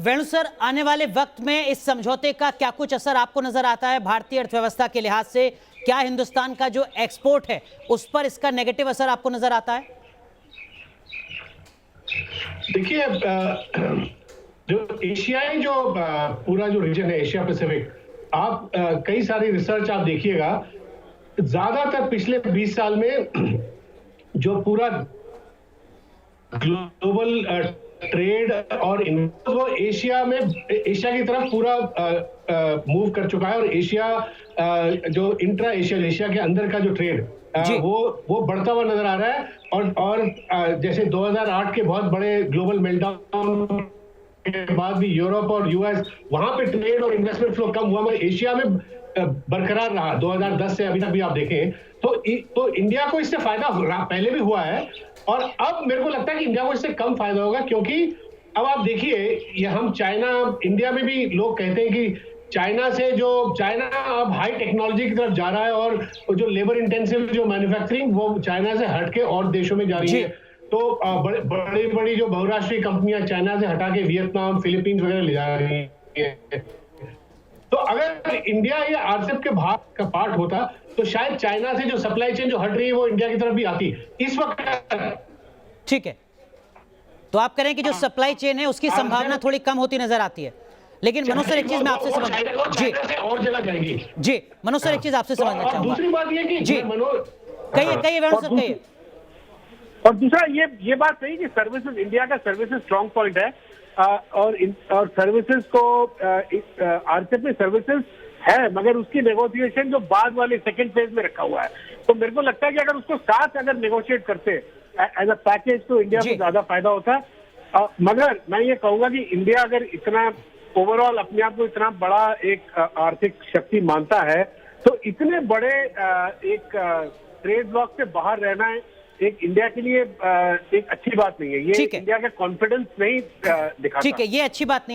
वेणु sir, आने वाले वक्त में इस समझौते का क्या कुछ असर आपको नजर आता है भारतीय अर्थव्यवस्था के लिहाज से? क्या हिंदुस्तान का जो एक्सपोर्ट है उस पर इसका नेगेटिव असर आपको नजर आता है? देखिए, जो एशियाई जो पूरा जो रीजन है एशिया पैसिफिक, आप कई सारी रिसर्च आप देखिएगा, ज्यादातर पिछले 20 साल में जो पूरा ग्लोबल ट्रेड और वो एशिया की तरफ पूरा मूव कर चुका है। और एशिया जो इंट्रा एशिया के अंदर का जो ट्रेड वो बढ़ता हुआ नजर आ रहा है। और जैसे 2008 के बहुत बड़े ग्लोबल मेल्टडाउन के बाद भी यूरोप और यूएस, वहां पे ट्रेड और इन्वेस्टमेंट फ्लो कम हुआ, मगर एशिया में बरकरार रहा 2010 से अभी तक भी आप देखें तो इंडिया को इससे फायदा पहले भी हुआ है। और अब मेरे को लगता है कि इंडिया को इससे कम फायदा होगा, क्योंकि अब आप देखिए, ये हम चाइना, इंडिया में भी लोग कहते हैं कि चाइना अब हाई टेक्नोलॉजी की तरफ जा रहा है, और जो लेबर इंटेंसिव जो मैन्युफैक्चरिंग वो चाइना से हटके और देशों में जा रही है। तो बड़ी जो बहुराष्ट्रीय कंपनियां चाइना से हटा के वियतनाम, फिलीपींस वगैरह ले जा रही है। तो अगर इंडिया ये आरसेप के भाग का पार्ट होता तो शायद चाइना से जो सप्लाई चेन जो हट रही है वो इंडिया की तरफ भी आती इस वक्त। ठीक है, तो आप कह रहे हैं कि जो सप्लाई चेन है उसकी संभावना थोड़ी कम होती नजर आती है। लेकिन मनोज सर, एक चीज मैं आपसे समझना और जगह जाएगी। जी मनोज सर, एक चीज आपसे समझना चाहूंगा। दूसरी बात ये कि जी कहिए वेणु सर, कहिए। और दूसरा ये बात सही कि सर्विसेज, इंडिया का सर्विसेज स्ट्रॉन्ग पॉइंट है, और सर्विसेज को आरसेप में सर्विसेज है, मगर उसकी नेगोशिएशन जो बाद वाले सेकंड फेज में रखा हुआ है। तो मेरे को लगता है कि अगर उसको साथ अगर नेगोशिएट करते एज अ पैकेज तो इंडिया को ज्यादा फायदा होता। मगर मैं ये कहूंगा कि इंडिया अगर इतना ओवरऑल अपने आप को इतना बड़ा एक आर्थिक शक्ति मानता है, तो इतने बड़े एक ट्रेड ब्लॉक से बाहर रहना है एक इंडिया के लिए एक अच्छी बात नहीं है। ये इंडिया का कॉन्फिडेंस नहीं दिखाता। ठीक है, ये अच्छी बात नहीं है।